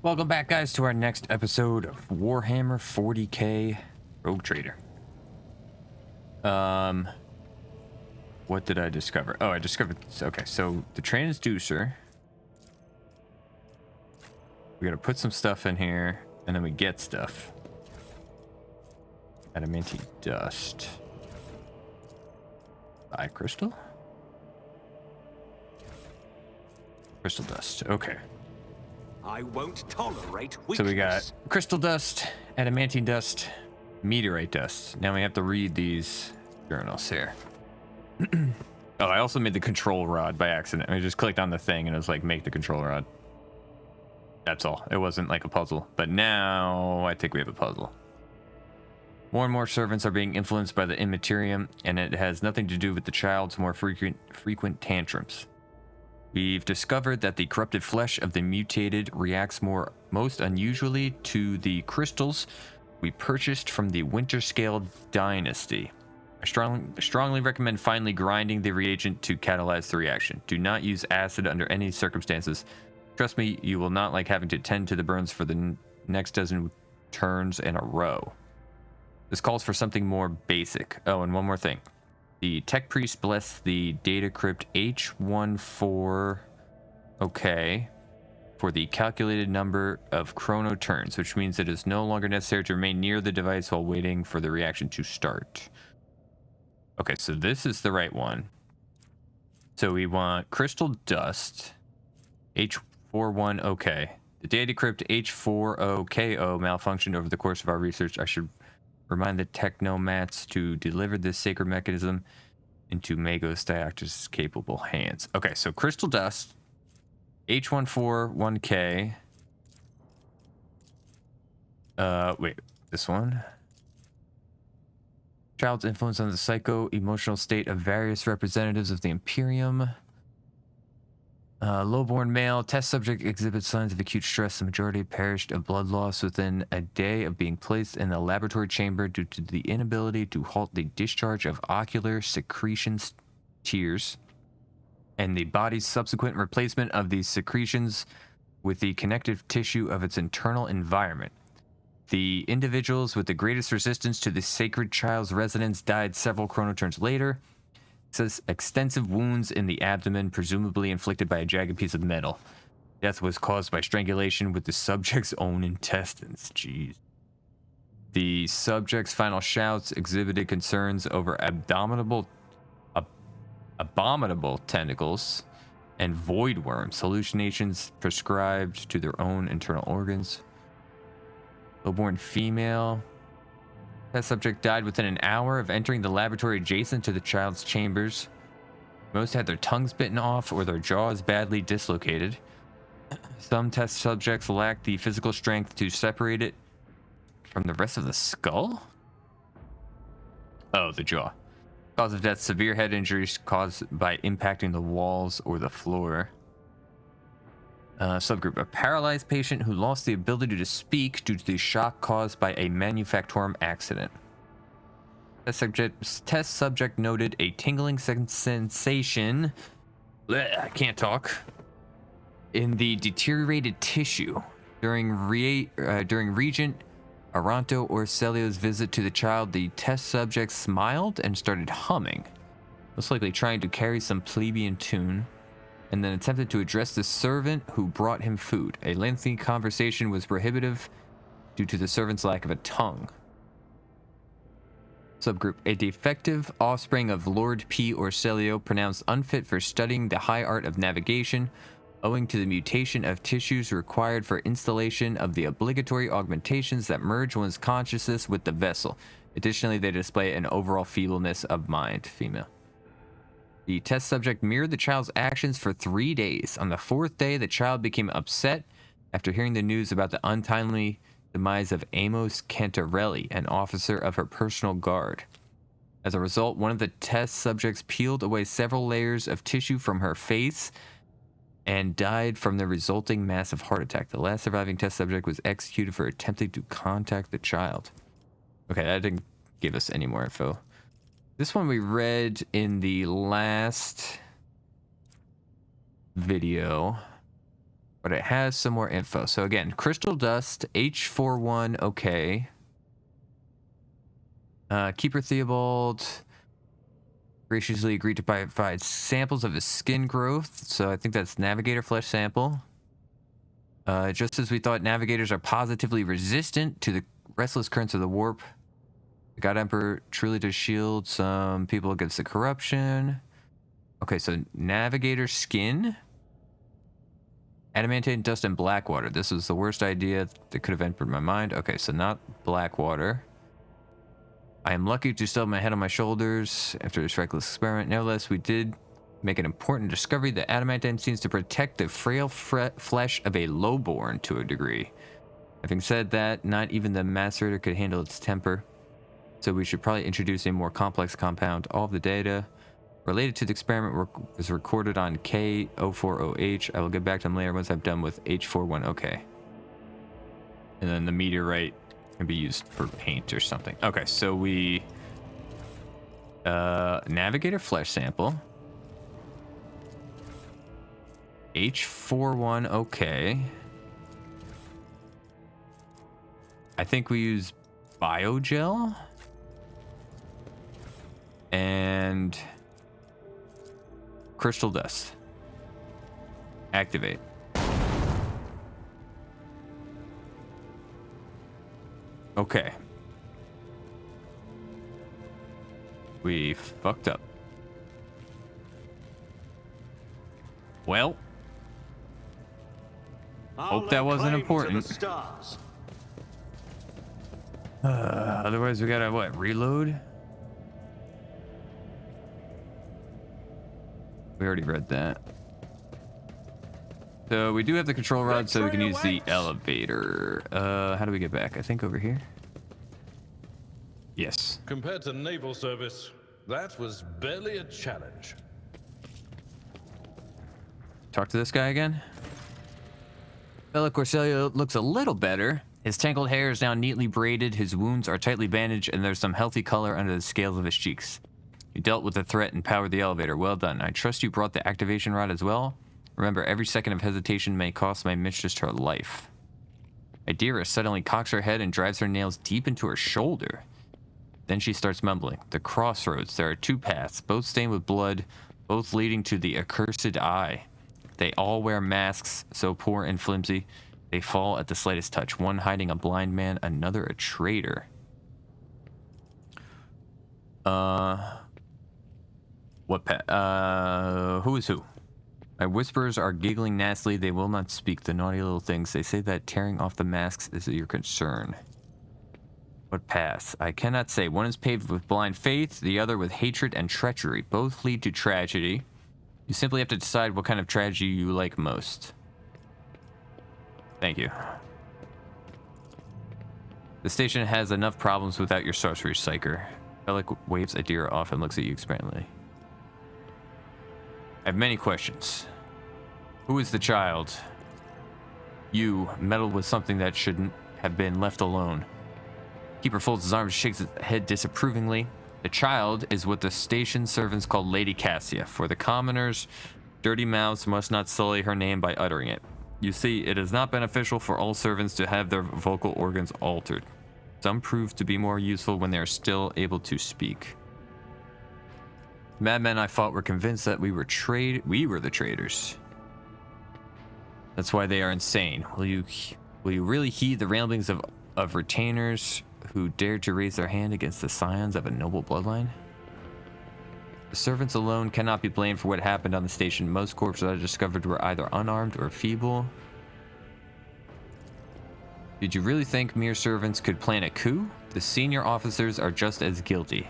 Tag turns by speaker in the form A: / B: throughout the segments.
A: Welcome back, guys, to our next episode of Warhammer 40k Rogue Trader. What did I discover? Oh, I discovered, okay, so the transducer. We gotta put some stuff in here, and then we get stuff. Adamantine dust. Eye crystal? Crystal dust, okay.
B: I won't tolerate weakness.
A: So we got crystal dust, adamantine dust, meteorite dust. Now we have to read these journals here. Oh, I also made the control rod by accident. I just clicked on the thing and it was like, make the control rod. That's all. It wasn't like a puzzle. But now I think we have a puzzle. More and more servants are being influenced by the immaterium, and it has nothing to do with the child's more frequent tantrums. We've discovered that the corrupted flesh of the mutated reacts most unusually to the crystals we purchased from the Winterscale dynasty. I strongly recommend finally grinding the reagent to catalyze the reaction. Do not use acid under any circumstances. Trust me, you will not like having to tend to the burns for the next dozen turns in a row. This calls for something more basic. Oh, and one more thing. The tech priest blessed the data crypt H14, okay, for the calculated number of chrono turns, which means it is no longer necessary to remain near the device while waiting for the reaction to start. Okay, so this is the right one. So we want crystal dust, H41, okay. The data crypt H40KO malfunctioned over the course of our research. I should remind the technomats to deliver this sacred mechanism into Magos Diactus' capable hands. Okay, so crystal dust, H141K. Wait, this one? Child's influence on the psycho-emotional state of various representatives of the Imperium. Lowborn male. Test subject exhibits signs of acute stress. The majority perished of blood loss within a day of being placed in the laboratory chamber due to the inability to halt the discharge of ocular secretions, tears, and the body's subsequent replacement of these secretions with the connective tissue of its internal environment. The individuals with the greatest resistance to the sacred child's resonance died several chronoturns later. Says extensive wounds in the abdomen, presumably inflicted by a jagged piece of metal. Death was caused by strangulation with the subject's own intestines. Jeez. The subject's final shouts exhibited concerns over abominable tentacles and void worms, hallucinations prescribed to their own internal organs. Lowborn female. That subject died within an hour of entering the laboratory adjacent to the child's chambers. Most had their tongues bitten off or their jaws badly dislocated. Some test subjects lacked the physical strength to separate it from the rest of the skull? Oh, the jaw. Cause of death, severe head injuries caused by impacting the walls or the floor. Subgroup, a paralyzed patient who lost the ability to speak due to the shock caused by a manufactorum accident. Test subject noted a tingling sensation. Blech, I can't talk. In the deteriorated tissue during Regent Aranto Orselio's visit to the child. The test subject smiled and started humming, most likely trying to carry some plebeian tune, and then attempted to address the servant who brought him food. A lengthy conversation was prohibitive due to the servant's lack of a tongue. Subgroup, a defective offspring of Lord P. Orselio pronounced unfit for studying the high art of navigation, owing to the mutation of tissues required for installation of the obligatory augmentations that merge one's consciousness with the vessel. Additionally, they display an overall feebleness of mind. Female. The test subject mirrored the child's actions for 3 days. On the 4th day, the child became upset after hearing the news about the untimely demise of Amos Cantarelli, an officer of her personal guard. As a result, one of the test subjects peeled away several layers of tissue from her face and died from the resulting massive heart attack. The last surviving test subject was executed for attempting to contact the child. Okay, that didn't give us any more info. This one we read in the last video. but it has some more info. So again, crystal dust, H41, okay. Keeper Theobald graciously agreed to provide samples of his skin growth. So I think that's Navigator flesh sample. Just as we thought navigators are positively resistant to the restless currents of the warp, the God Emperor truly does shield some people against the corruption. Okay, so navigator skin, adamantine dust, and blackwater. This was the worst idea that could have entered my mind. Okay, so not blackwater. I am lucky to still have my head on my shoulders after this reckless experiment. Nevertheless, we did make an important discovery that adamantine seems to protect the frail flesh of a lowborn to a degree. Having said that, not even the macerator could handle its temper, so we should probably introduce a more complex compound. All of the data related to the experiment was recorded on K040H. I will get back to them later once I'm done with H41OK. And then the meteorite can be used for paint or something. Okay, so we navigator flesh sample, H41OK. I think we use biogel and crystal dust. Activate. Okay. We fucked up. Well, hope that wasn't important. Otherwise we gotta what, reload? We already read that. So we do have the control rod, so we can use the elevator. How do we get back? I think over here. Yes.
C: Compared to naval service, that was barely a challenge.
A: Talk to this guy again. Bella Corselio looks a little better. His tangled hair is now neatly braided, his wounds are tightly bandaged, and there's some healthy color under the scales of his cheeks. You dealt with the threat and powered the elevator. Well done. I trust you brought the activation rod as well. Remember, every second of hesitation may cost my mistress her life. Idira suddenly cocks her head and drives her nails deep into her shoulder. Then she starts mumbling. The crossroads. There are two paths, both stained with blood, both leading to the accursed eye. They all wear masks, so poor and flimsy, they fall at the slightest touch. One hiding a blind man, another a traitor. What path? Who is who? My whisperers are giggling nastily. They will not speak, the naughty little things. They say that tearing off the masks is your concern. What path? I cannot say. One is paved with blind faith, the other with hatred and treachery. Both lead to tragedy. You simply have to decide what kind of tragedy you like most. Thank you. The station has enough problems without your sorcery, Psyker. Bellic waves Adira off and looks at you expectantly. I have many questions. Who is the child? You meddled with something that shouldn't have been left alone. Keeper folds his arms, shakes his head disapprovingly. The child is what the station servants call Lady Cassia. For the commoners, dirty mouths must not sully her name by uttering it. You see, it is not beneficial for all servants to have their vocal organs altered. Some prove to be more useful when they are still able to speak. The madmen I fought were convinced that we were the traitors. That's why they are insane. Will you really heed the ramblings of retainers who dared to raise their hand against the scions of a noble bloodline? The servants alone cannot be blamed for what happened on the station. Most corpses I discovered were either unarmed or feeble. Did you really think mere servants could plan a coup? The senior officers are just as guilty.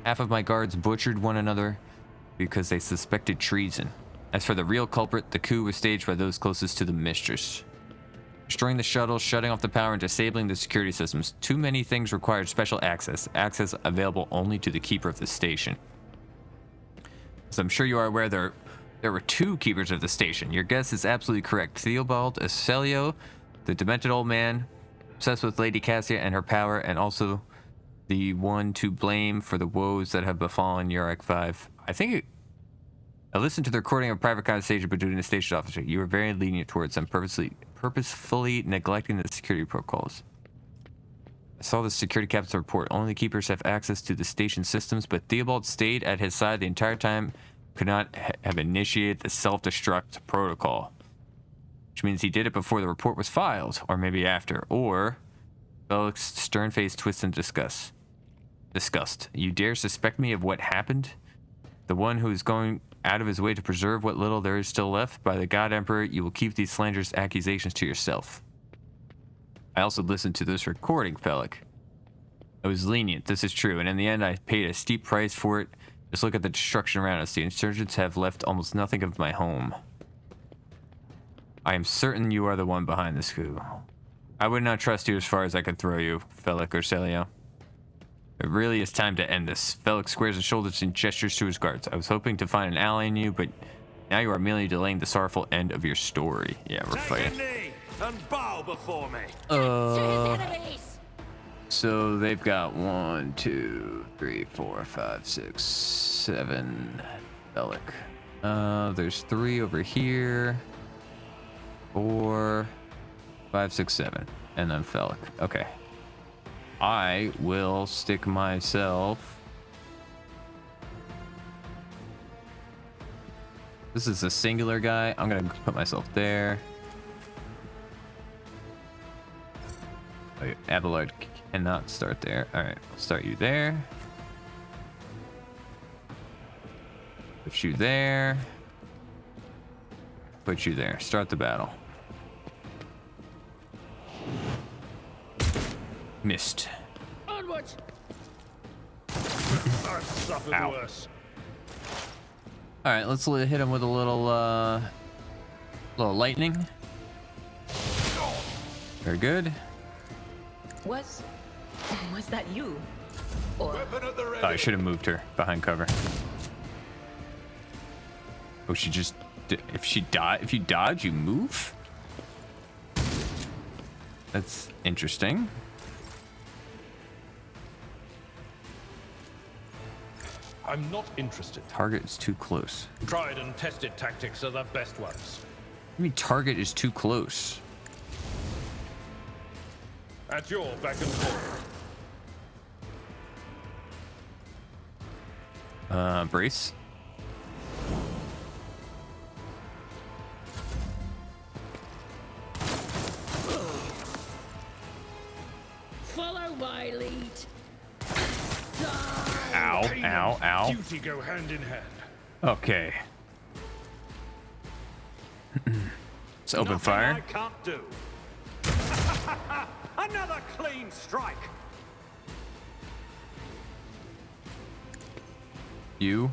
A: Half of my guards butchered one another because they suspected treason. As for the real culprit, the coup was staged by those closest to the mistress. Destroying the shuttle, shutting off the power, and disabling the security systems. Too many things required special access. Access available only to the keeper of the station. As I'm sure you are aware, there were two keepers of the station. Your guess is absolutely correct. Theobald Aselio, the demented old man, obsessed with Lady Cassia and her power, and also the one to blame for the woes that have befallen Yurek 5. I think I listened to the recording of a private conversation between a station officer. You were very lenient towards them, purposefully neglecting the security protocols. I saw the security captain's report. Only the keepers have access to the station systems, but Theobald stayed at his side the entire time, could not have initiated the self-destruct protocol. Which means he did it before the report was filed, or maybe after. Or, Felix stern face twists in disgust. You dare suspect me of what happened? The one who is going out of his way to preserve what little there is still left? By the God Emperor, you will keep these slanderous accusations to yourself. I also listened to this recording, Felix. I was lenient, this is true, and in the end I paid a steep price for it. Just look at the destruction around us. The insurgents have left almost nothing of my home. I am certain you are the one behind this coup. I would not trust you as far as I could throw you, Felix or Celio. It really is time to end this. Felix squares his shoulders and gestures to his guards. I was hoping to find an ally in you, but now you are merely delaying the sorrowful end of your story. Yeah, we're fighting.
B: Take a knee and bow before me.
A: So they've got 1, 2, 3, 4, 5, 6, 7. Felix. There's 3 over here. 4, 5, 6, 7. And then Felix. Okay. I will stick myself. This is a singular guy. I'm gonna put myself there. Oh, Abelard cannot start there. Alright, I'll start you there. Put you there. Put you there. Start the battle. Missed.
C: Onwards. I've suffered
A: Ow.
C: worse.
A: All right, let's hit him with a little lightning. Very good.
D: Was that you? Or
A: Oh, I should have moved her behind cover. Oh, she just if you dodge, you move. That's interesting.
C: I'm not interested.
A: Target is too close.
C: Tried and tested tactics are the best ones.
A: I mean, target is too close.
C: At your beck and call.
A: Brace.
D: follow my lead.
A: Ow, ow, ow.
C: Duty go hand in hand.
A: Okay. Let's open
B: Nothing
A: fire.
B: I can't do. Another clean strike.
A: You.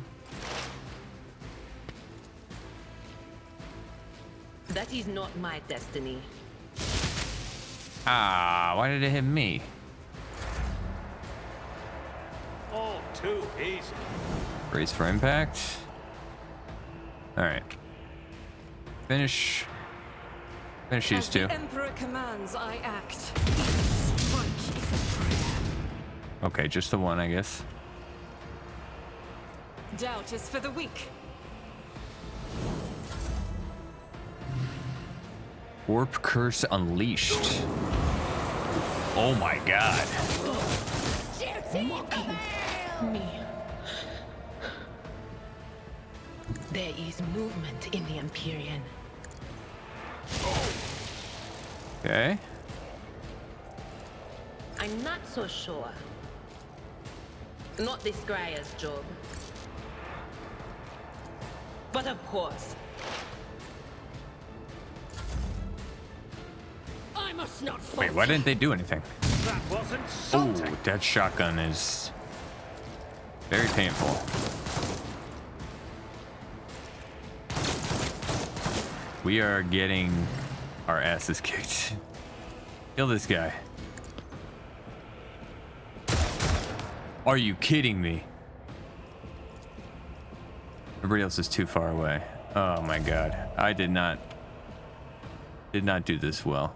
D: That is not my destiny.
A: Ah, why did it hit me?
B: All too easy.
A: Brace for impact. All right. Finish these
E: As
A: two.
E: the Emperor commands, I act. Strike is a prayer.
A: Okay, just the one, I guess.
E: Doubt is for the weak.
A: Warp curse unleashed. Oh my god.
D: Me. There is movement in the Empyrean.
A: Okay.
D: I'm not so sure. Not this Grier's job. But of course. I must not
A: Wait, why didn't they do anything?
B: That wasn't
A: Oh,
B: something.
A: that shotgun is very painful. We are getting our asses kicked. Kill this guy. Are you kidding me? Everybody else is too far away. Oh my god. I did not do this well.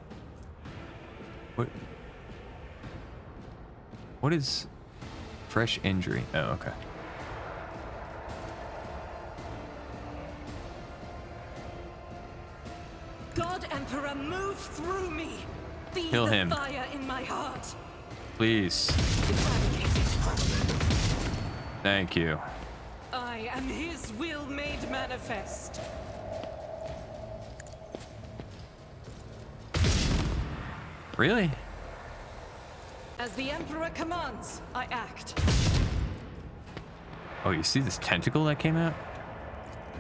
A: What is fresh injury? Oh, okay.
E: Move through me. Feed
A: Kill
E: the
A: him.
E: fire in my heart.
A: Please. Thank you.
E: I am his will made manifest.
A: Really?
E: As the Emperor commands, I act.
A: Oh, you see this tentacle that came out?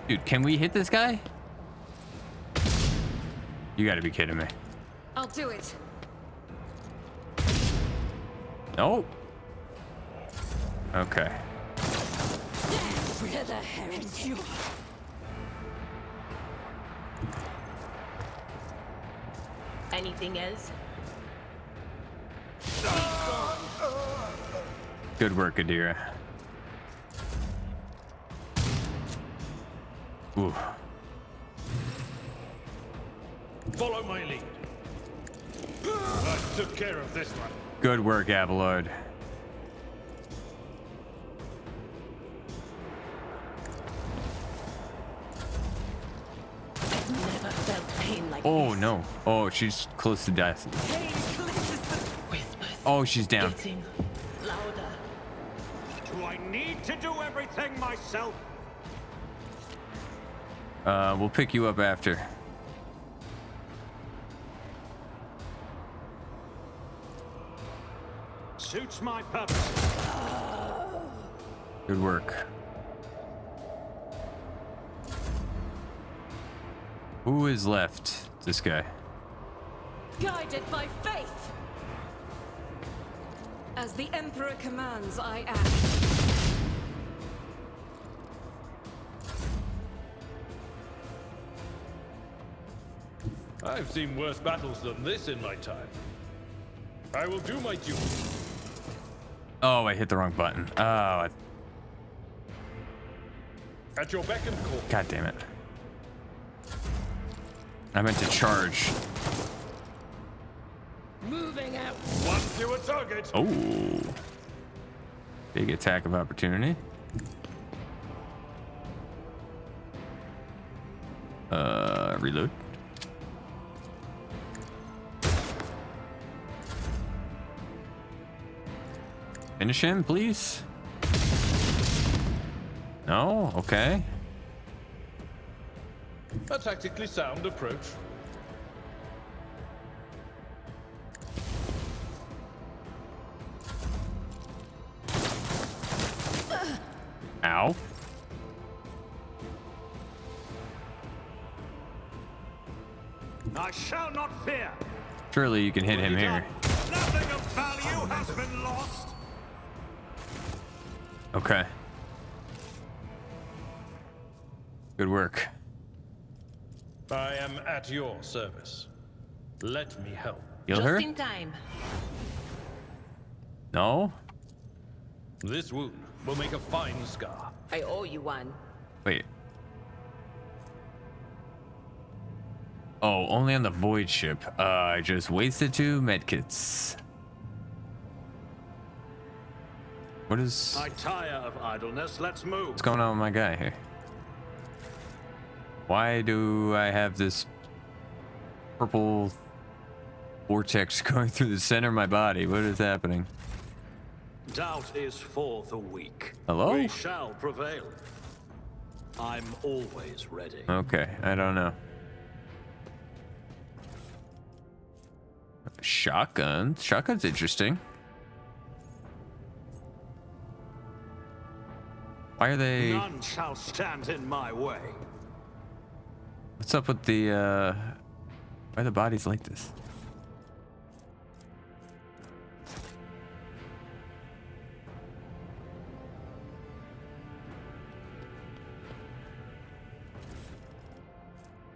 A: Dude, can we hit this guy? You gotta be kidding me.
E: I'll do it.
A: No. Okay.
E: Brother Heron.
D: Anything else?
A: Good work, Adira. Ooh.
C: Follow my lead. I took care of this one.
A: Good work, Abelard.
D: I've never felt pain like
A: Oh
D: this.
A: no. Oh, she's close to death.
E: Pain cleanses the
D: Whispers.
A: Oh, she's down.
D: Getting louder.
B: Do I need to do everything myself?
A: We'll pick you up after.
B: Suits my purpose.
A: Good work. Who is left? This guy.
E: guided by faith. As the Emperor commands, I act.
C: I've seen worse battles than this in my time. I will do my duty.
A: Oh, I hit the wrong button. Oh,
C: At your beck and call.
A: god damn it. I meant to charge.
D: Moving out.
C: One fewer target.
A: Oh. Big attack of opportunity. Reload. Finish him, please. No? Okay.
C: A tactically sound approach.
A: Ow.
B: I shall not fear.
A: Surely you can hit him here.
B: Nothing of value has been lost.
A: Okay. Good work.
C: I am at your service. Let me help.
A: Heal
D: Just
A: her?
D: in time.
A: No?
C: This wound will make a fine scar.
D: I owe you one.
A: Wait. Oh, only on the void ship. I just wasted 2 medkits. What is...
B: I tire of idleness. Let's move.
A: What's going on with my guy here? Why do I have this purple vortex going through the center of my body? What is happening?
B: Doubt is for the weak.
A: Hello?
B: We shall prevail. I'm always ready.
A: Okay, I don't know. Shotgun. Shotgun's interesting. Why are they...
B: None shall stand in my way.
A: What's up with the, why are the bodies like this?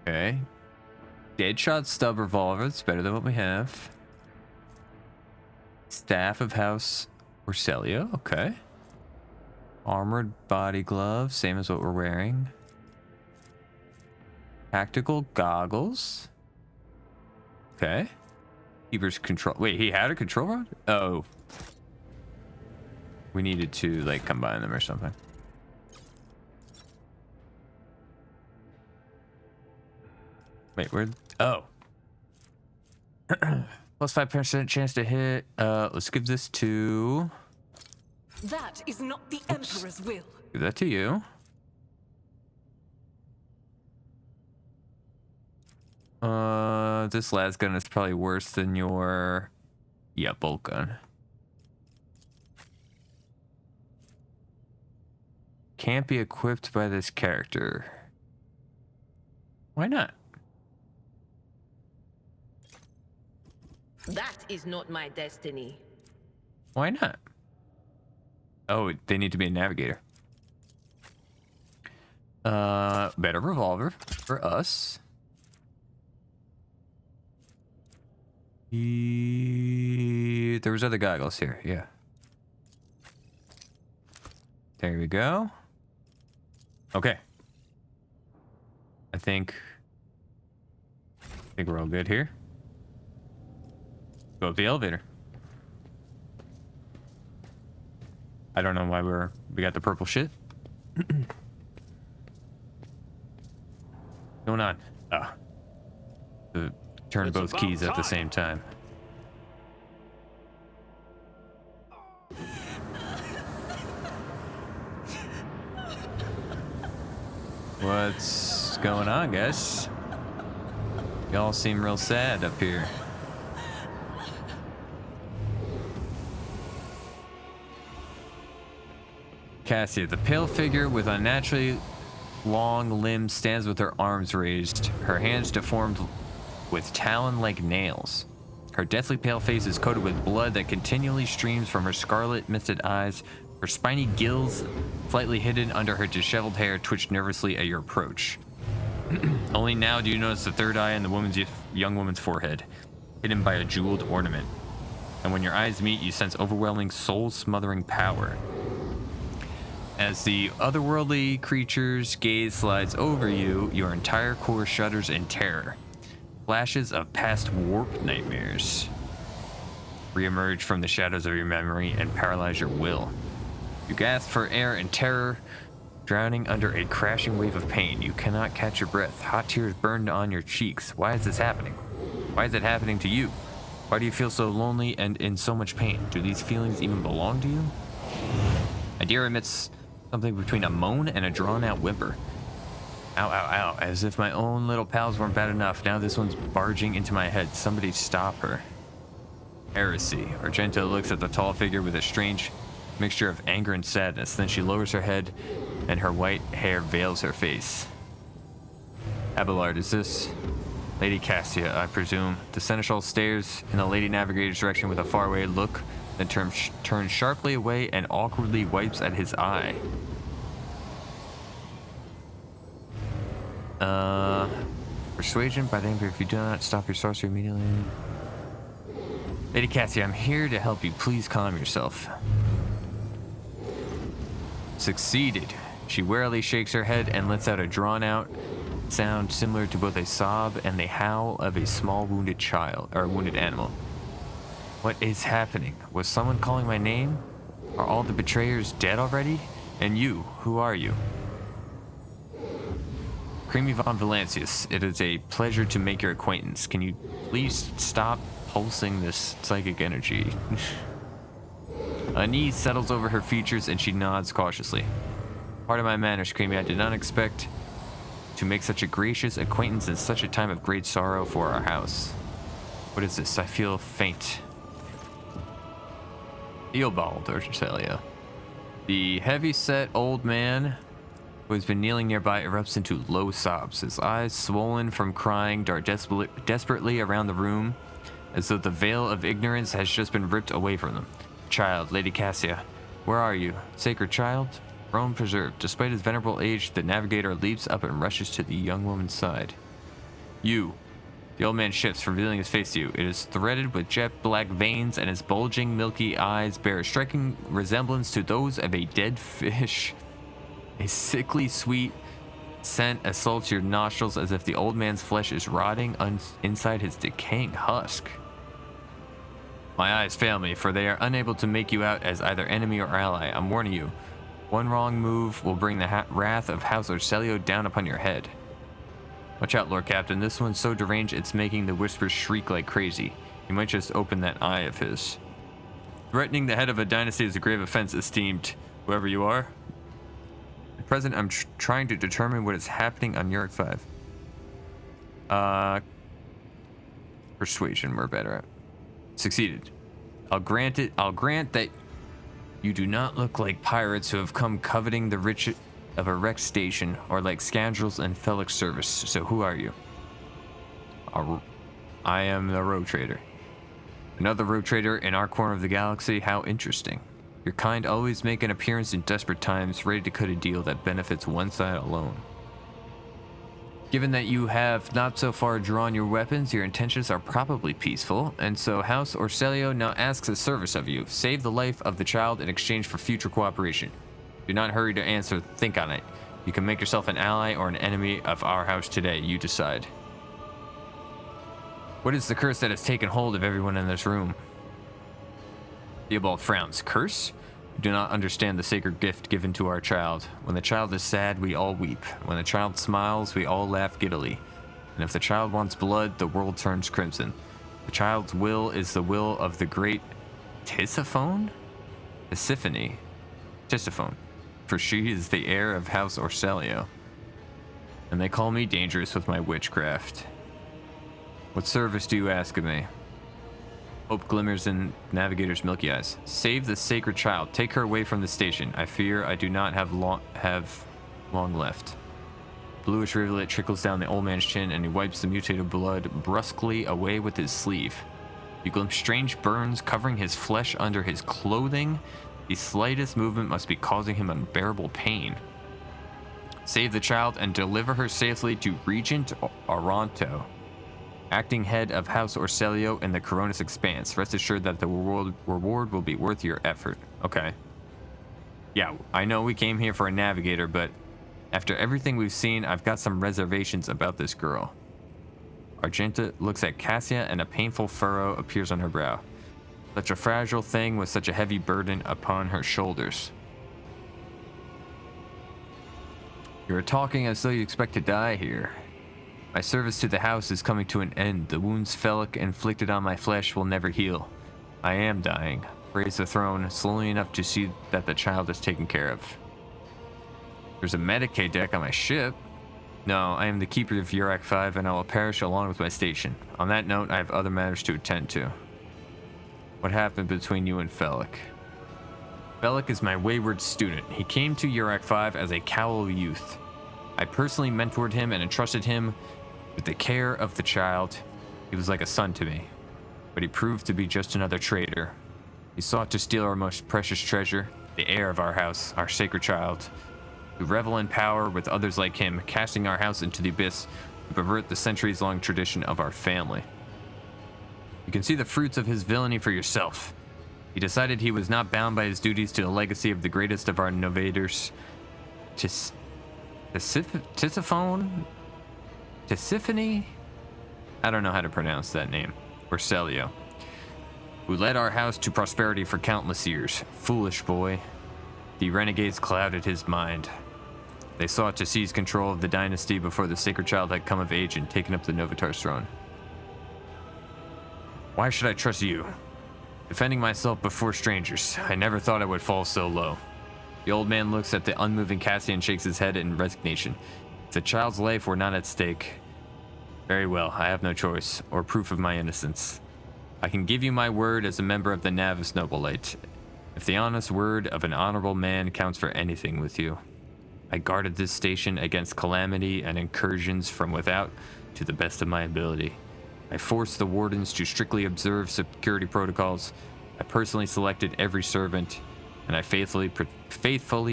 A: Okay. Deadshot stub revolver. It's better than what we have. Staff of House Orselio. Okay. Armored body gloves. Same as what we're wearing. Tactical goggles. Okay. Keeper's control. Wait, he had a control rod? Oh. We needed to, like, combine them or something. Wait, where? Oh. Plus 5% chance to hit. Let's give this to...
E: That is not the Emperor's will.
A: Give that to you. This las gun is probably worse than your... Yeah, bolt gun. Can't be equipped by this character. Why not?
D: That is not my destiny.
A: Why not? Oh, they need to be a navigator. Better revolver for us. There was other goggles here, yeah. There we go. Okay. I think we're all good here. Go up the elevator. I don't know why we got the purple shit. Going on. Turn
B: It's
A: both
B: about
A: keys at the
B: time.
A: same time. What's going on, guys? Y'all seem real sad up here. Cassia, the pale figure with unnaturally long limbs, stands with her arms raised, her hands deformed with talon-like nails. Her deathly pale face is coated with blood that continually streams from her scarlet misted eyes. Her spiny gills, slightly hidden under her disheveled hair, twitch nervously at your approach. Only now do you notice the third eye in the young woman's forehead, hidden by a jeweled ornament. And when your eyes meet, you sense overwhelming, soul-smothering power. As the otherworldly creature's gaze slides over you, your entire core shudders in terror. Flashes of past warped nightmares reemerge from the shadows of your memory and paralyze your will. You gasp for air in terror, drowning under a crashing wave of pain. You cannot catch your breath. Hot tears burn on your cheeks. Why is this happening? Why is it happening to you? Why do you feel so lonely and in so much pain? Do these feelings even belong to you? Idea emits something between a moan and a drawn-out whimper. Ow, ow, ow. As if my own little pals weren't bad enough. Now this one's barging into my head. Somebody stop her. Heresy. Argento looks at the tall figure with a strange mixture of anger and sadness. Then she lowers her head and her white hair veils her face. Abelard, is this Lady Cassia, I presume? The seneschal stares in the Lady Navigator's direction with a faraway look, then turns sharply away and awkwardly wipes at his eye. Persuasion by the anger. If you do not stop your sorcery immediately. Lady Cassia, I'm here to help you. Please calm yourself. Succeeded. She warily shakes her head and lets out a drawn-out sound similar to both a sob and the howl of a small wounded animal. What is happening? Was someone calling my name? Are all the betrayers dead already? And you, who are you? Creamy von Valancius, it is a pleasure to make your acquaintance. Can you please stop pulsing this psychic energy? Unease settles over her features and she nods cautiously. Pardon my manners, Creamy. I did not expect to make such a gracious acquaintance in such a time of great sorrow for our house. What is this? I feel faint. Theobald, Urgelia. The heavy-set old man who has been kneeling nearby erupts into low sobs. His eyes, swollen from crying, dart desperately around the room, as though the veil of ignorance has just been ripped away from them. Child, Lady Cassia, where are you? Sacred child? Throne preserved. Despite his venerable age, the Navigator leaps up and rushes to the young woman's side. You. The old man shifts, revealing his face to you. It is threaded with jet black veins, and his bulging, milky eyes bear a striking resemblance to those of a dead fish. A sickly sweet scent assaults your nostrils as if the old man's flesh is rotting inside his decaying husk. My eyes fail me, for they are unable to make you out as either enemy or ally. I'm warning you. One wrong move will bring the wrath of House Urcelio down upon your head. Watch out, Lord Captain. This one's so deranged it's making the whispers shriek like crazy. You might just open that eye of his. Threatening the head of a dynasty is a grave offense, esteemed whoever you are. At present, I'm trying to determine what is happening on Yurk 5. Persuasion, we're better at. Succeeded. I'll grant that you do not look like pirates who have come coveting the rich of a wrecked station, or like scoundrels in Felix service. So who are you? I am the road trader. Another road trader in our corner of the galaxy? How interesting. Your kind always make an appearance in desperate times, ready to cut a deal that benefits one side alone. Given that you have not so far drawn your weapons, your intentions are probably peaceful, and so House Orselio now asks a service of you. Save the life of the child in exchange for future cooperation. Do not hurry to answer, think on it. You can make yourself an ally or an enemy of our house today, you decide. What is the curse that has taken hold of everyone in this room? Theobald frowns. Curse? You do not understand the sacred gift given to our child. When the child is sad, we all weep. When the child smiles, we all laugh giddily. And if the child wants blood, the world turns crimson. The child's will is the will of the great Tisiphone? Tisiphone. For she is the heir of House Orselio. And they call me dangerous with my witchcraft. What service do you ask of me? Hope glimmers in Navigator's milky eyes. Save the sacred child. Take her away from the station. I fear I do not have long left. Bluish rivulet trickles down the old man's chin, and he wipes the mutated blood brusquely away with his sleeve. You glimpse strange burns covering his flesh under his clothing. The slightest movement must be causing him unbearable pain. Save the child and deliver her safely to Regent Aranto, acting head of House Orselio in the Coronis Expanse. Rest assured that the reward will be worth your effort. Okay. Yeah, I know we came here for a navigator, but after everything we've seen, I've got some reservations about this girl. Argenta looks at Cassia, and a painful furrow appears on her brow. Such a fragile thing with such a heavy burden upon her shoulders. You're talking as though you expect to die here. My service to the house is coming to an end. The wounds Felic inflicted on my flesh will never heal. I am dying. Praise the throne, slowly enough to see that the child is taken care of. There's a Medicaid deck on my ship. No, I am the keeper of Urak 5, and I will perish along with my station. On that note, I have other matters to attend to. What happened between you and Felic? Felic is my wayward student. He came to Urak 5 as a callow youth. I personally mentored him and entrusted him with the care of the child. He was like a son to me, but he proved to be just another traitor. He sought to steal our most precious treasure, the heir of our house, our sacred child, to revel in power with others like him, casting our house into the abyss to pervert the centuries-long tradition of our family. You can see the fruits of his villainy for yourself. He decided he was not bound by his duties to the legacy of the greatest of our innovators, Tisiphone? I don't know how to pronounce that name. Orselio, who led our house to prosperity for countless years. Foolish boy. The renegades clouded his mind. They sought to seize control of the dynasty before the sacred child had come of age and taken up the Novitar's throne. Why should I trust you? Defending myself before strangers. I never thought I would fall so low. The old man looks at the unmoving Cassia and shakes his head in resignation. If the child's life were not at stake, very well, I have no choice, or proof of my innocence. I can give you my word as a member of the Navis Nobilite, if the honest word of an honorable man counts for anything with you. I guarded this station against calamity and incursions from without to the best of my ability. I forced the wardens to strictly observe security protocols. I personally selected every servant, and I faithfully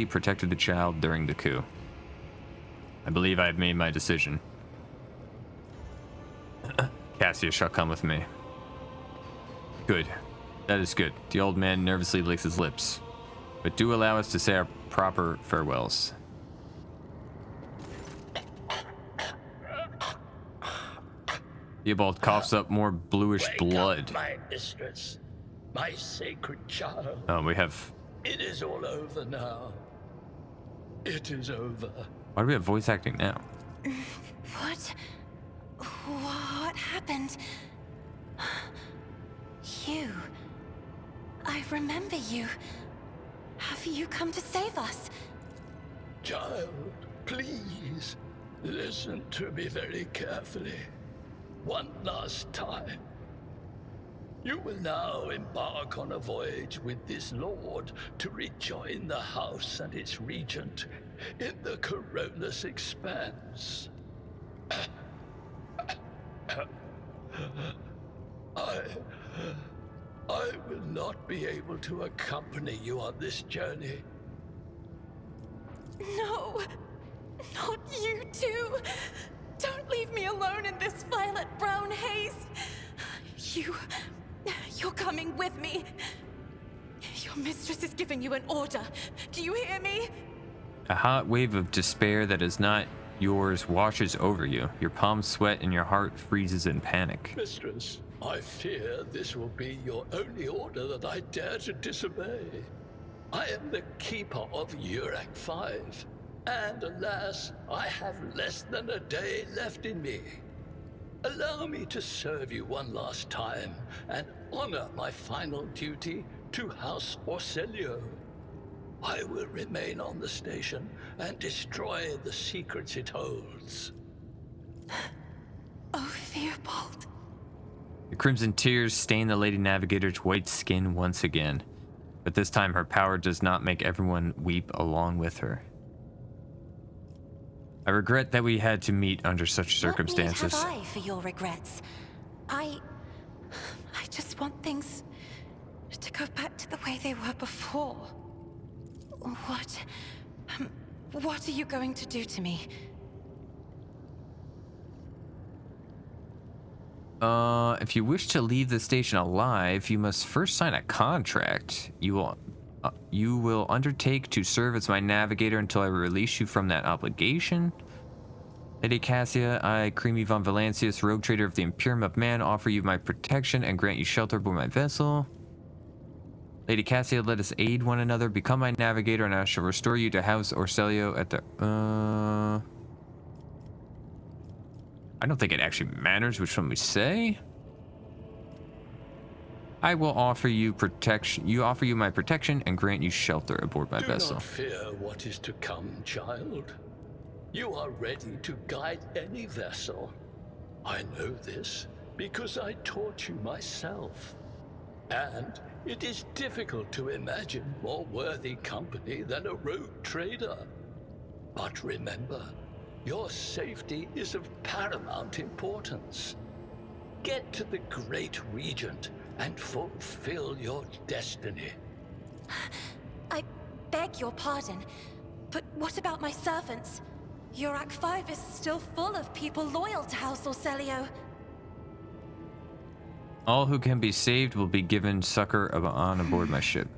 A: protected the child during the coup. I believe I have made my decision. Cassius shall come with me. Good. That is good. The old man nervously licks his lips. But do allow us to say our proper farewells. Theobald coughs up more bluish blood.
F: Up, my mistress, my sacred child.
A: Oh, we have...
F: It is all over now. It is over.
A: Why do we have voice acting now?
D: What happened? You. I remember you. Have you come to save us?
F: Child, please, listen to me very carefully. One last time. You will now embark on a voyage with this lord to rejoin the house and its regent in the Coronis expanse. I will not be able to accompany you on this journey.
D: No, not you too. Don't leave me alone in this violet-brown haze. You're coming with me. Your mistress is giving you an order. Do you hear me?
A: A hot wave of despair that is not yours washes over you. Your palms sweat and your heart freezes in panic.
F: Mistress, I fear this will be your only order that I dare to disobey. I am the keeper of Urac 5, and alas, I have less than a day left in me. Allow me to serve you one last time and honor my final duty to House Orselio. I will remain on the station and destroy the secrets it holds.
D: Oh, Theobald.
A: The crimson tears stain the Lady Navigator's white skin once again, but this time her power does not make everyone weep along with her. I regret that we had to meet under such circumstances.
D: What need have I for your regrets? I just want things to go back to the way they were before. What are you going to do to me?
A: If you wish to leave the station alive, you must first sign a contract. You will undertake to serve as my navigator until I release you from that obligation. Lady Cassia, I, Creamy von Valancius, rogue trader of the Imperium of Man, offer you my protection and grant you shelter aboard my vessel. Lady Cassia, let us aid one another. Become my navigator, and I shall restore you to House Orselio at the... I don't think it actually matters which one we say. I will offer you protection. Offer you my protection and grant you shelter aboard my vessel.
F: Do not fear what is to come, child. You are ready to guide any vessel. I know this because I taught you myself. And it is difficult to imagine more worthy company than a rogue trader. But remember, your safety is of paramount importance. Get to the Great Regent and fulfill your destiny.
D: I beg your pardon, but what about my servants? Urac 5 is still full of people loyal to House Orselio.
A: All who can be saved will be given succor on aboard my ship.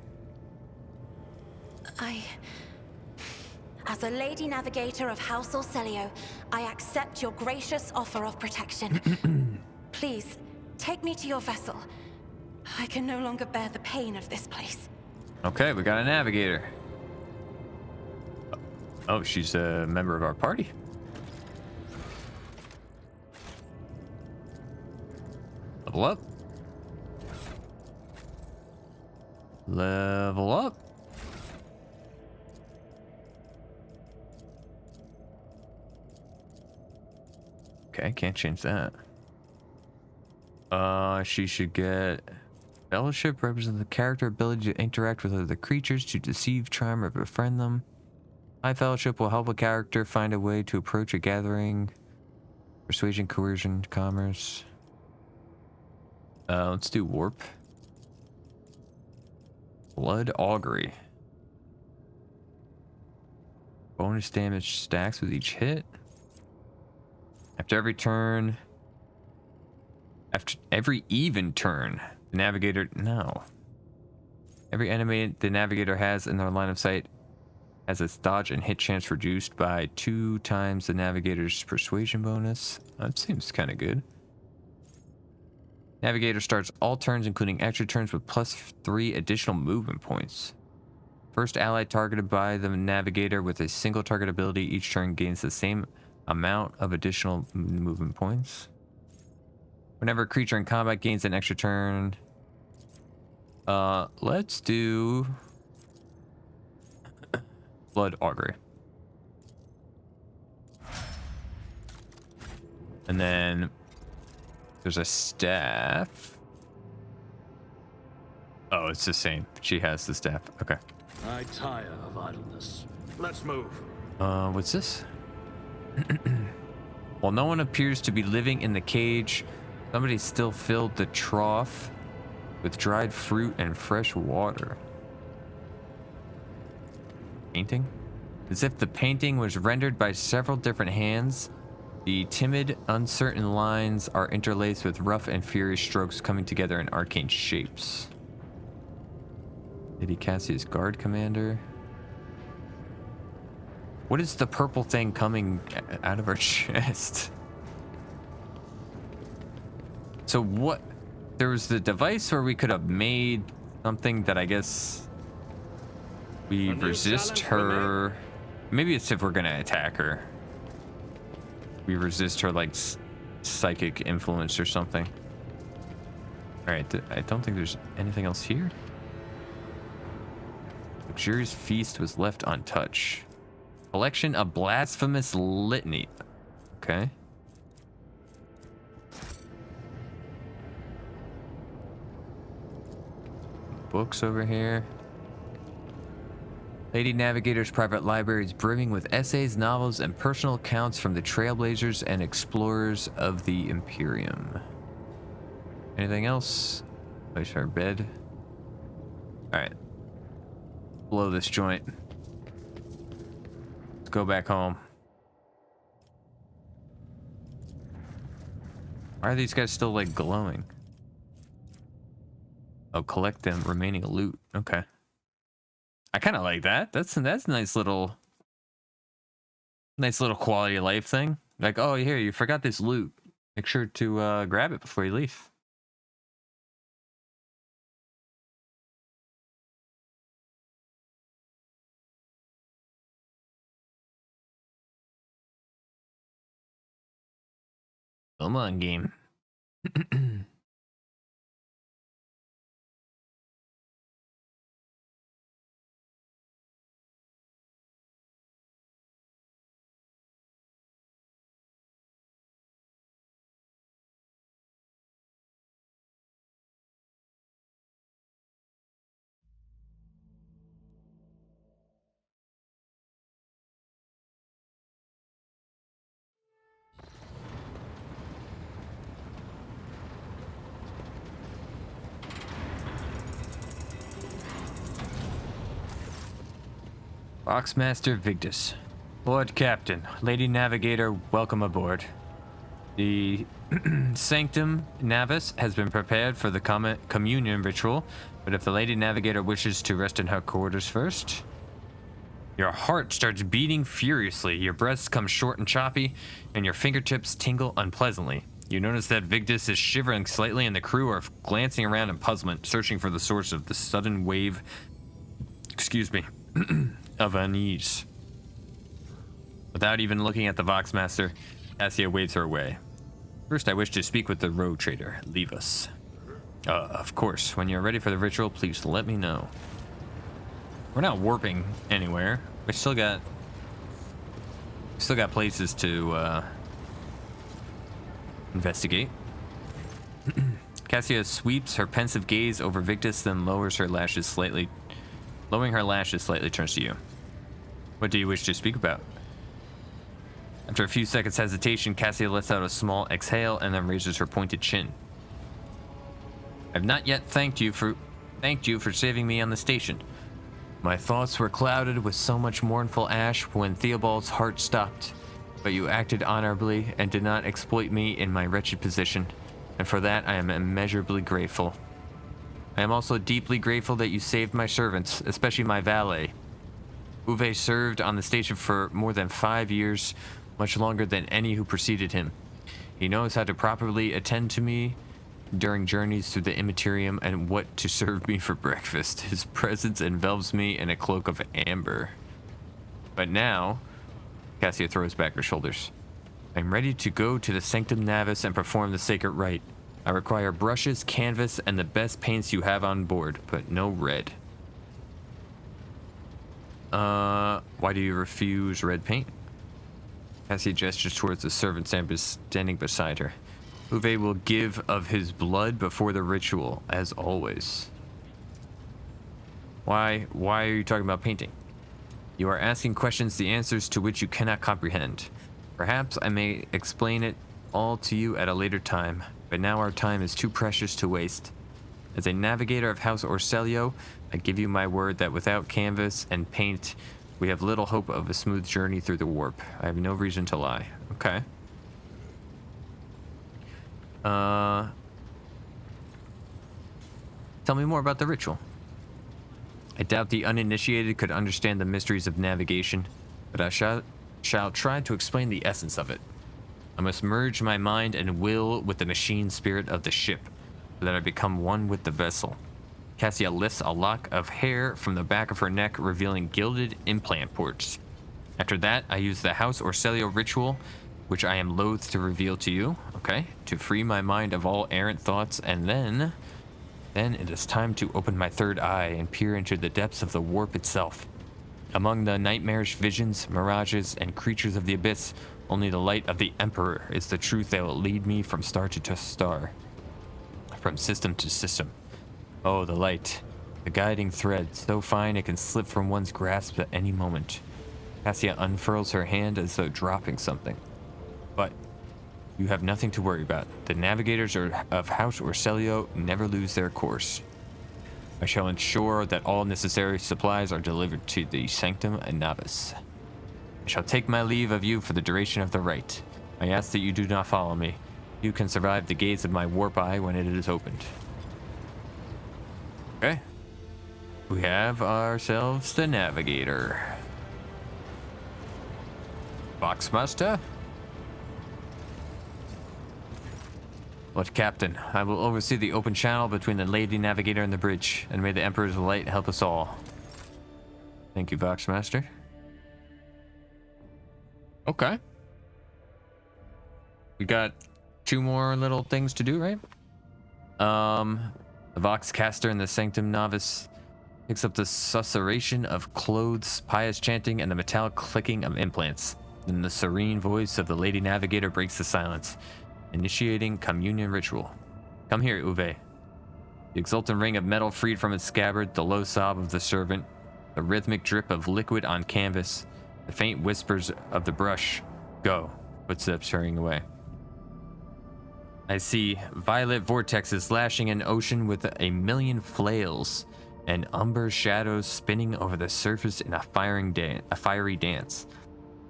D: As a Lady Navigator of House Orselio, I accept your gracious offer of protection. Please, take me to your vessel. I can no longer bear the pain of this place.
A: Okay, we got a navigator. Oh, she's a member of our party. Level up. Level up. Okay, can't change that. She should get fellowship, represents the character ability to interact with other creatures, to deceive, charm, or befriend them. High fellowship will help a character find a way to approach a gathering. Persuasion, coercion, commerce. Let's do warp. Blood augury. Bonus damage stacks with each hit. After every turn. After every even turn, the navigator... No. Every enemy the navigator has in their line of sight has its dodge and hit chance reduced by 2 times the navigator's persuasion bonus. That seems kind of good. Navigator starts all turns, including extra turns, with +3 additional movement points. First ally targeted by the navigator with a single target ability each turn gains the same Amount of additional movement points. Whenever a creature in combat gains an extra turn. Let's do Blood Augury. And then there's a staff. Oh, it's the same. She has the staff. Okay.
B: I tire of idleness. Let's move.
A: What's this? While no one appears to be living in the cage, somebody still filled the trough with dried fruit and fresh water. Painting? As if the painting was rendered by several different hands, the timid, uncertain lines are interlaced with rough and furious strokes coming together in arcane shapes. Lady Cassia's guard commander. What is the purple thing coming out of her chest? So what? There was the device where we could have made something that I guess we resist her. Maybe it's if we're gonna attack her. We resist her like psychic influence or something. All right, I don't think there's anything else here. Luxurious feast was left untouched. Collection of blasphemous litany. Okay. Books over here. Lady Navigator's private library is brimming with essays, novels, and personal accounts from the trailblazers and explorers of the Imperium. Anything else? Place her bed. All right. Blow this joint. Let's go back home. Why are these guys still like glowing? Oh, collect them remaining loot. Okay. I kind of like that. That's a nice little quality of life thing. Like, oh, here, you forgot this loot. Make sure to grab it before you leave. Come on, game. Boxmaster Victus. Lord Captain, Lady Navigator, welcome aboard. The Sanctum Navis has been prepared for the communion ritual, but if the Lady Navigator wishes to rest in her quarters first... Your heart starts beating furiously, your breaths come short and choppy, and your fingertips tingle unpleasantly. You notice that Victus is shivering slightly and the crew are glancing around in puzzlement, searching for the source of the sudden wave... Excuse me. of unease. Without even looking at the Voxmaster, Cassia waves her away. First, I wish to speak with the rogue trader. Leave us. Of course. When you're ready for the ritual, please let me know. We're not warping anywhere. We still got places to investigate. Cassia sweeps her pensive gaze over Victus, then lowering her lashes slightly, turns to you. What do you wish to speak about? After a few seconds hesitation, Cassia lets out a small exhale and then raises her pointed chin. I've not yet thanked you for saving me on the station. My thoughts were clouded with so much mournful ash when Theobald's heart stopped, but you acted honorably and did not exploit me in my wretched position, and for that I am immeasurably grateful. I am also deeply grateful that you saved my servants, especially my valet. Uwe served on the station for more than 5 years, much longer than any who preceded him. He knows how to properly attend to me during journeys through the Immaterium and what to serve me for breakfast. His presence envelops me in a cloak of amber. But now, Cassia throws back her shoulders. I'm ready to go to the Sanctum Navis and perform the sacred rite. I require brushes, canvas, and the best paints you have on board, but no red. Why do you refuse red paint? Cassie gestures towards the servant standing beside her. Uwe will give of his blood before the ritual, as always. Why are you talking about painting? You are asking questions, the answers to which you cannot comprehend. Perhaps I may explain it all to you at a later time, but now our time is too precious to waste. As a navigator of House Orselio, I give you my word that without canvas and paint, we have little hope of a smooth journey through the warp. I have no reason to lie. Okay. Tell me more about the ritual. I doubt the uninitiated could understand the mysteries of navigation, but I shall try to explain the essence of it. I must merge my mind and will with the machine spirit of the ship, so that I become one with the vessel. Cassia lifts a lock of hair from the back of her neck, revealing gilded implant ports. After that, I use the House Orselio ritual, which I am loath to reveal to you, okay, to free my mind of all errant thoughts, and then it is time to open my third eye and peer into the depths of the warp itself. Among the nightmarish visions, mirages, and creatures of the abyss, only the light of the Emperor is the truth that will lead me from star to star, from system to system. Oh, the light, the guiding thread, so fine it can slip from one's grasp at any moment. Cassia unfurls her hand as though dropping something. But you have nothing to worry about. The navigators of House Orselio never lose their course. I shall ensure that all necessary supplies are delivered to the Sanctum Navis. I shall take my leave of you for the duration of the rite. I ask that you do not follow me. You can survive the gaze of my warp eye when it is opened. Okay. We have ourselves the Navigator. Boxmaster? Lord Captain, I will oversee the open channel between the Lady Navigator and the bridge, and may the Emperor's light help us all. Thank you, Boxmaster. Okay. We got 2 more little things to do, right? The Voxcaster and the Sanctum Navis picks up the susurration of clothes, pious chanting, and the metallic clicking of implants. Then the serene voice of the Lady Navigator breaks the silence, initiating communion ritual. Come here, Uwe. The exultant ring of metal freed from its scabbard, the low sob of the servant, the rhythmic drip of liquid on canvas, the faint whispers of the brush. Go. Footsteps hurrying away. I see violet vortexes lashing an ocean with a million flails, and umber shadows spinning over the surface in a fiery dance.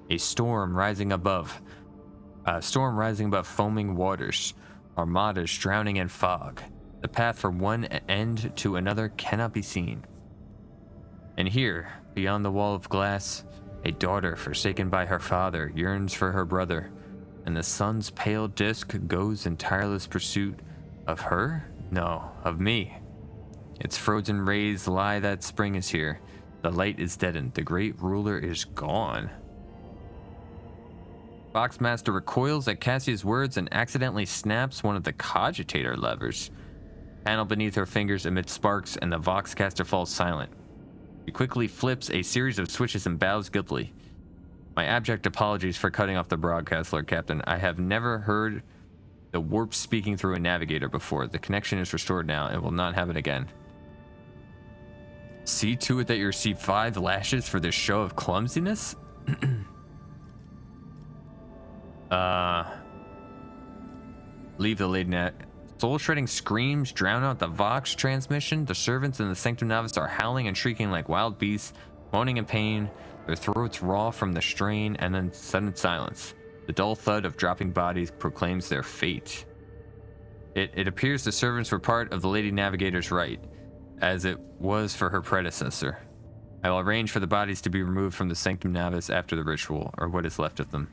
A: A storm rising above foaming waters, armadas drowning in fog. The path from one end to another cannot be seen. And here, beyond the wall of glass, a daughter forsaken by her father yearns for her brother, and the sun's pale disk goes in tireless pursuit of her? No, of me. Its frozen rays lie that spring is here. The light is deadened. The great ruler is gone. Boxmaster recoils at Cassia's words and accidentally snaps one of the cogitator levers. Panel beneath her fingers emits sparks, and the Voxcaster falls silent. She quickly flips a series of switches and bows guiltily. My abject apologies for cutting off the broadcast, Lord Captain. I have never heard the warp speaking through a navigator before. The connection is restored now and will not happen again. See to it that you receive 5 lashes for this show of clumsiness? Leave the lady net. Soul-shredding screams drown out the Vox transmission. The servants in the Sanctum Navis are howling and shrieking like wild beasts, moaning in pain, their throats raw from the strain, and then sudden silence. The dull thud of dropping bodies proclaims their fate. It appears the servants were part of the Lady Navigator's rite, as it was for her predecessor. I will arrange for the bodies to be removed from the Sanctum Navis after the ritual, or what is left of them.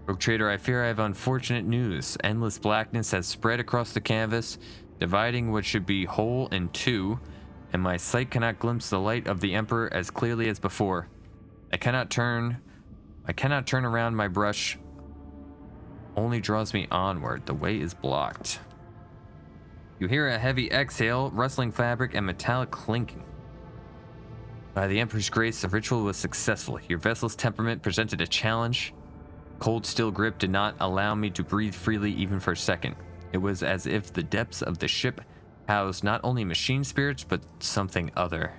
A: Rogue Trader, I fear I have unfortunate news. Endless blackness has spread across the canvas, dividing what should be whole in 2, and my sight cannot glimpse the light of the Emperor as clearly as before. I cannot turn around my brush only draws me onward. The way is blocked. You hear a heavy exhale, rustling fabric, and metallic clinking. By the Emperor's grace, the ritual was successful. Your vessel's temperament presented a challenge. Cold steel grip did not allow me to breathe freely even for a second. It was as if the depths of the ship housed not only machine spirits, but something other.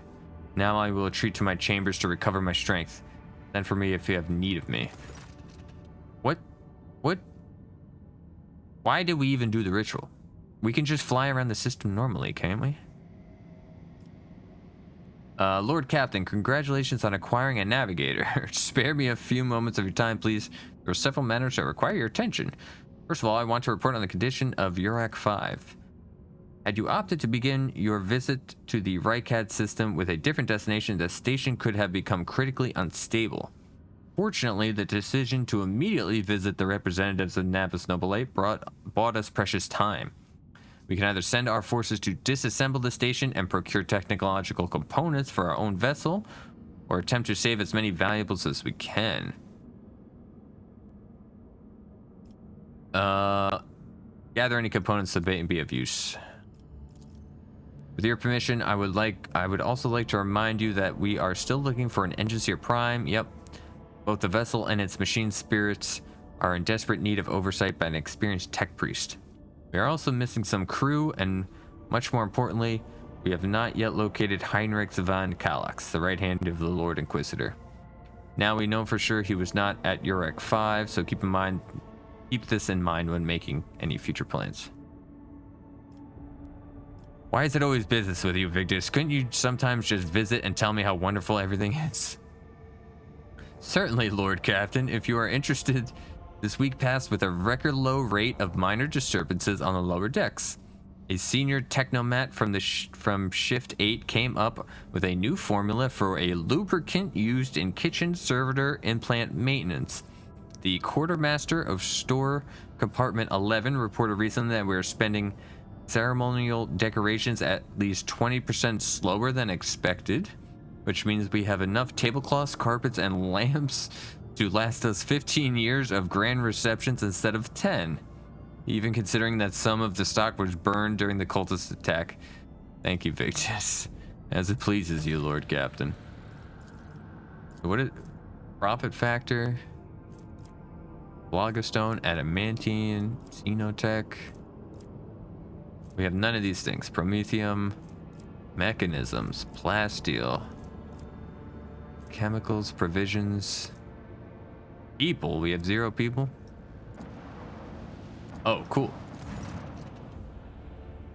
A: Now I will retreat to my chambers to recover my strength. Send for me if you have need of me. What? Why did we even do the ritual? We can just fly around the system normally, can't we? Lord Captain, congratulations on acquiring a Navigator. Spare me a few moments of your time, please. There are several matters that require your attention. First of all, I want to report on the condition of Urac 5. Had you opted to begin your visit to the Owlcat system with a different destination, the station could have become critically unstable. Fortunately, the decision to immediately visit the representatives of Navis Nobilite bought us precious time. We can either send our forces to disassemble the station and procure technological components for our own vessel, or attempt to save as many valuables as we can. Gather any components that may be of use. With your permission, I would also like to remind you that we are still looking for an Engineer Prime. Yep. Both the vessel and its machine spirits are in desperate need of oversight by an experienced tech priest. We are also missing some crew, and much more importantly, we have not yet located Heinrich van Kallax, the right hand of the Lord Inquisitor. Now we know for sure he was not at Urac 5, so keep this in mind when making any future plans. Why is it always business with you, Victus? Couldn't you sometimes just visit and tell me how wonderful everything is? Certainly, Lord Captain. If you are interested, this week passed with a record low rate of minor disturbances on the lower decks. A senior technomat from Shift 8 came up with a new formula for a lubricant used in kitchen servitor implant maintenance. The quartermaster of store compartment 11 reported recently that we are spending ceremonial decorations at least 20% slower than expected, which means we have enough tablecloths, carpets, and lamps to last us 15 years of grand receptions instead of 10, even considering that some of the stock was burned during the cultist attack. Thank you, Victus. As it pleases you, Lord Captain. What is profit factor? Blogostone, adamantine, xenotech. We have none of these things. Promethium, mechanisms, plasteel, chemicals, provisions, people. We have 0 people. Oh, cool.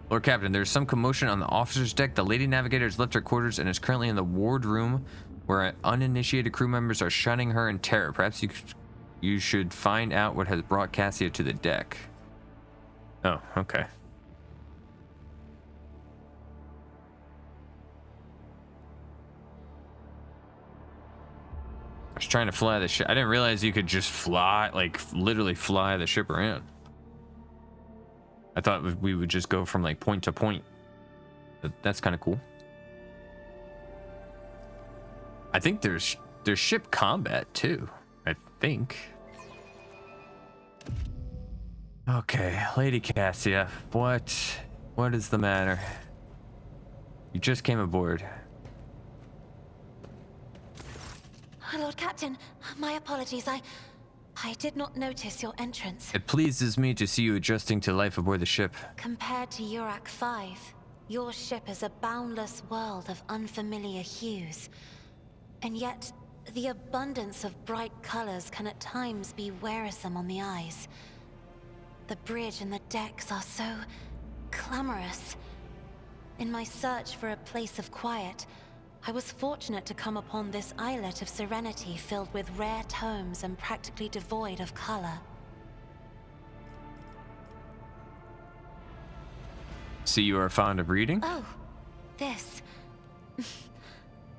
A: Lord Captain, there's some commotion on the officer's deck. The Lady Navigator has left her quarters and is currently in the ward room where uninitiated crew members are shunning her in terror. Perhaps you should find out what has brought Cassia to the deck. Oh, okay. I was trying to fly the ship. I didn't realize you could just fly, like literally fly the ship around. I thought we would just go from like point to point. But that's kind of cool. I think there's ship combat too. I think. Okay, Lady Cassia, what is the matter? You just came aboard.
D: Lord Captain, my apologies. I did not notice your entrance.
A: It pleases me to see you adjusting to life aboard the ship.
D: Compared to Urac 5, your ship is a boundless world of unfamiliar hues. And yet, the abundance of bright colors can at times be wearisome on the eyes. The bridge and the decks are so clamorous. In my search for a place of quiet, I was fortunate to come upon this islet of serenity filled with rare tomes and practically devoid of color.
A: See, you are fond of reading?
D: Oh, this.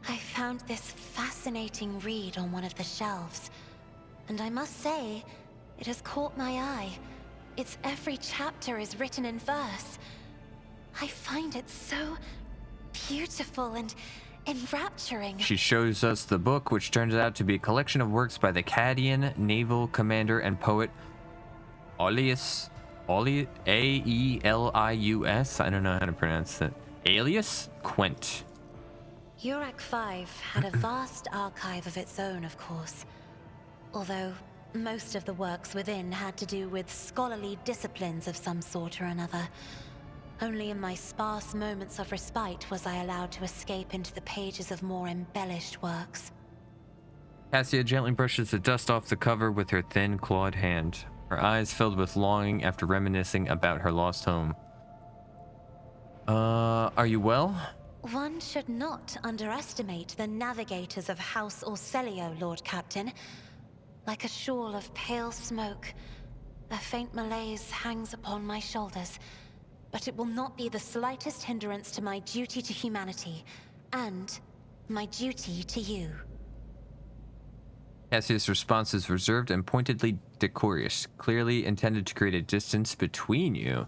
D: I found this fascinating read on one of the shelves, and I must say, it has caught my eye. Its every chapter is written in verse. I find it so beautiful and enrapturing.
A: She shows us the book, which turns out to be a collection of works by the Cadian naval commander and poet Alias, Aelius. I don't know how to pronounce that. Alias Quent.
D: Urak 5 had a vast archive of its own, of course. Although most of the works within had to do with scholarly disciplines of some sort or another. Only in my sparse moments of respite was I allowed to escape into the pages of more embellished works.
A: Cassia gently brushes the dust off the cover with her thin, clawed hand, her eyes filled with longing after reminiscing about her lost home. Are you well?
D: One should not underestimate the navigators of House Orselio, Lord Captain. Like a shawl of pale smoke, a faint malaise hangs upon my shoulders, but it will not be the slightest hindrance to my duty to humanity, and my duty to you.
A: Cassia's response is reserved and pointedly decorous, clearly intended to create a distance between you.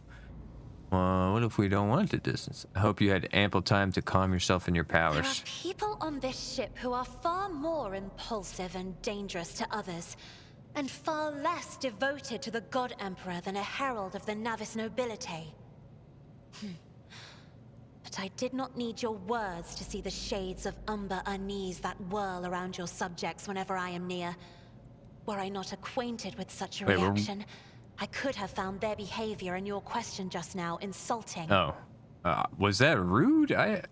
A: What if we don't want the distance? I hope you had ample time to calm yourself in your powers.
D: There are people on this ship who are far more impulsive and dangerous to others, and far less devoted to the God Emperor than a herald of the Navis Nobilite. But I did not need your words to see the shades of umber unease that whirl around your subjects whenever I am near. Were I not acquainted with such a reaction, I could have found their behavior in your question just now insulting.
A: Oh. Was that rude? You're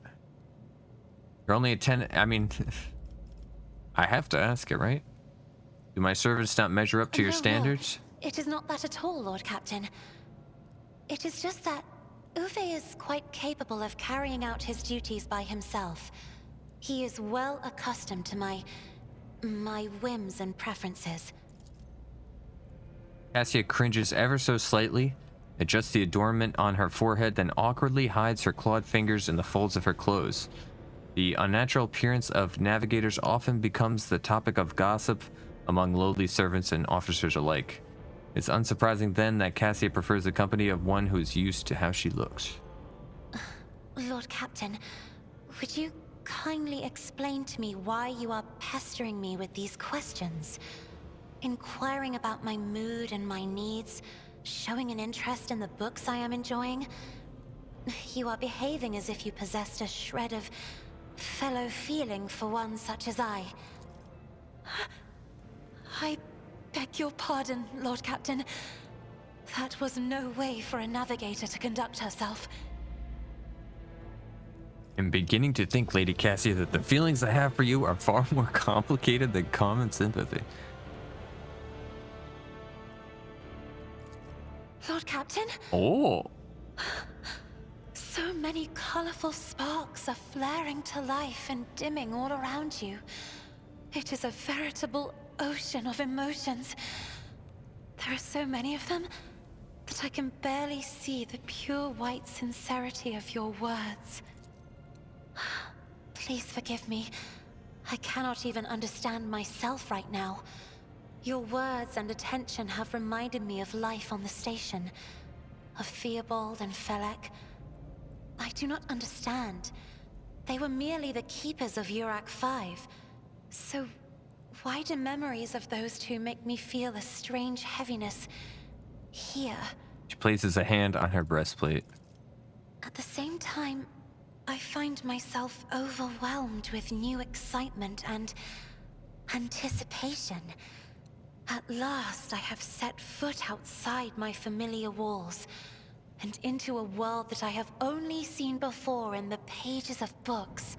A: only a 10... I mean... I have to ask it, right? Do my servants not measure up to your standards?
D: No, it is not that at all, Lord Captain. It is just that Uwe is quite capable of carrying out his duties by himself. He is well accustomed to my whims and preferences.
A: Cassia cringes ever so slightly, adjusts the adornment on her forehead, then awkwardly hides her clawed fingers in the folds of her clothes. The unnatural appearance of navigators often becomes the topic of gossip among lowly servants and officers alike. It's unsurprising then that Cassia prefers the company of one who is used to how she looks.
D: Lord Captain, would you kindly explain to me why you are pestering me with these questions? Inquiring about my mood and my needs, showing an interest in the books I am enjoying. You are behaving as if you possessed a shred of fellow feeling for one such as I. I beg your pardon, Lord Captain. That was no way for a navigator to conduct herself.
A: I'm beginning to think, Lady Cassia, that the feelings I have for you are far more complicated than common sympathy.
D: Lord Captain?
A: Oh.
D: So many colorful sparks are flaring to life and dimming all around you. It is a veritable ocean of emotions. There are so many of them that I can barely see the pure white sincerity of your words. Please forgive me. I cannot even understand myself right now. Your words and attention have reminded me of life on the station, of Theobald and Felek. I do not understand. They were merely the keepers of Urak 5. So why do memories of those two make me feel a strange heaviness here?
A: She places a hand on her breastplate.
D: At the same time, I find myself overwhelmed with new excitement and anticipation. At last, I have set foot outside my familiar walls, and into a world that I have only seen before in the pages of books.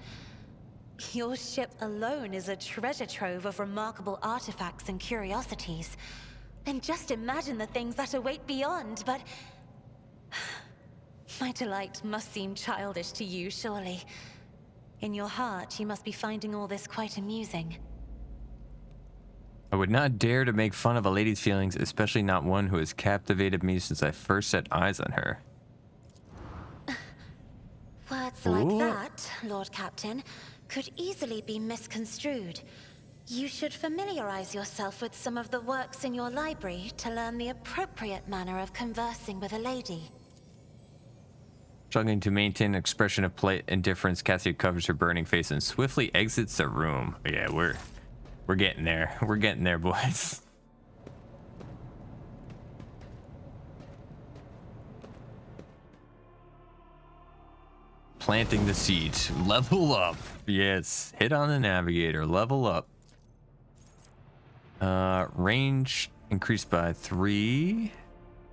D: Your ship alone is a treasure trove of remarkable artifacts and curiosities. And just imagine the things that await beyond, but... My delight must seem childish to you, surely. In your heart, you must be finding all this quite amusing.
A: I would not dare to make fun of a lady's feelings, especially not one who has captivated me since I first set eyes on her.
D: Words like that, Lord Captain, could easily be misconstrued. You should familiarize yourself with some of the works in your library to learn the appropriate manner of conversing with a lady.
A: Struggling to maintain an expression of polite indifference, Cassia covers her burning face and swiftly exits the room. Yeah, we're getting there. We're getting there, boys. planting the seeds. Level up. Yes, hit on the navigator. Level up. Range increased by 3.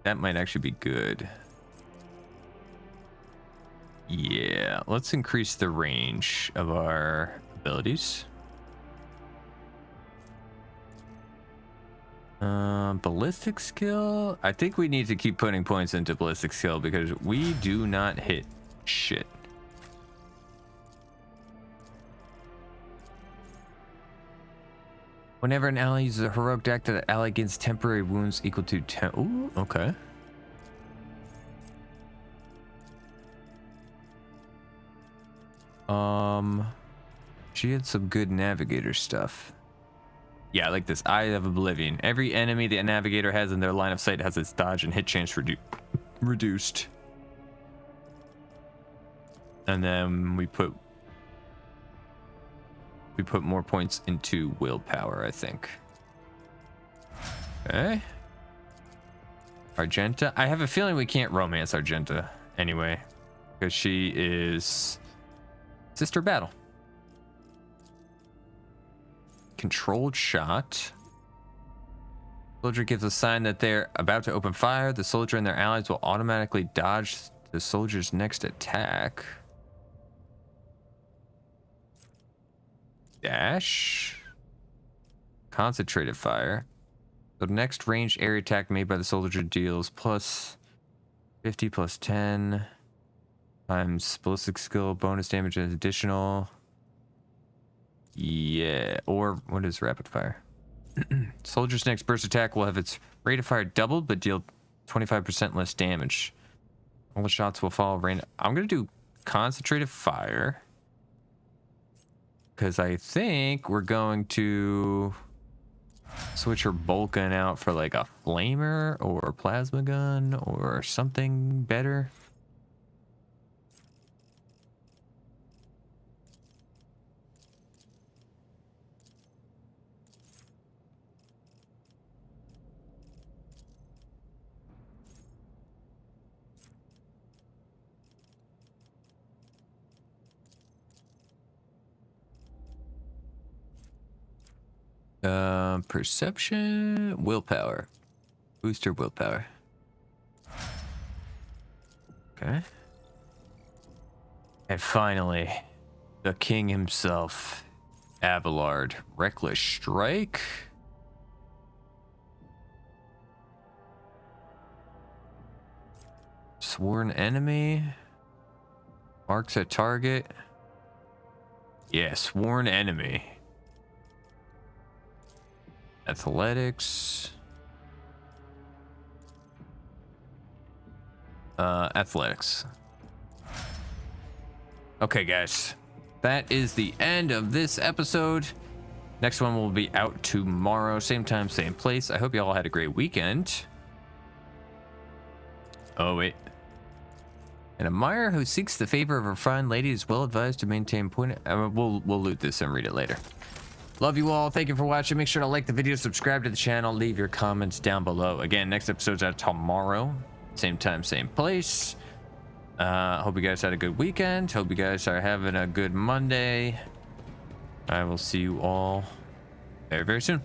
A: That might actually be good. Yeah, let's increase the range of our abilities. Ballistic skill. I think we need to keep putting points into ballistic skill because we do not hit shit. Whenever an ally uses a heroic act, the ally gains temporary wounds equal to 10. Ooh, okay. She had some good navigator stuff. Yeah, I like this. Eye of Oblivion. Every enemy the navigator has in their line of sight has its dodge and hit chance reduced. And then we put more points into willpower, I think. Okay. Argenta. I have a feeling we can't romance Argenta anyway, because she is Sister Battle. Controlled shot. Soldier gives a sign that they're about to open fire. The soldier and their allies will automatically dodge the soldier's next attack. Dash. Concentrated fire. The next ranged area attack made by the soldier deals plus 50 plus 10 times ballistic skill bonus damage as additional. Yeah, or what is rapid fire? Soldier's next burst attack will have its rate of fire doubled, but deal 25% less damage. All the shots will follow rain. I'm gonna do concentrated fire because I think we're going to switch her bolt gun out for like a flamer or a plasma gun or something better. Perception, willpower, booster willpower. Okay. And finally, the king himself, Abelard. Reckless strike. Sworn enemy. Marks a target. Yeah, sworn enemy. Athletics. Athletics. Okay, guys. That is the end of this episode. Next one will be out tomorrow. Same time, same place. I hope you all had a great weekend. Oh, wait. An admirer who seeks the favor of a fine lady is well advised to maintain point. We'll loot this and read it later. Love you all. Thank you for watching. Make sure to like the video, subscribe to the channel, leave your comments down below. Again, next episode's out tomorrow. Same time, same place. Hope you guys had a good weekend. Hope you guys are having a good Monday. I will see you all very, very soon.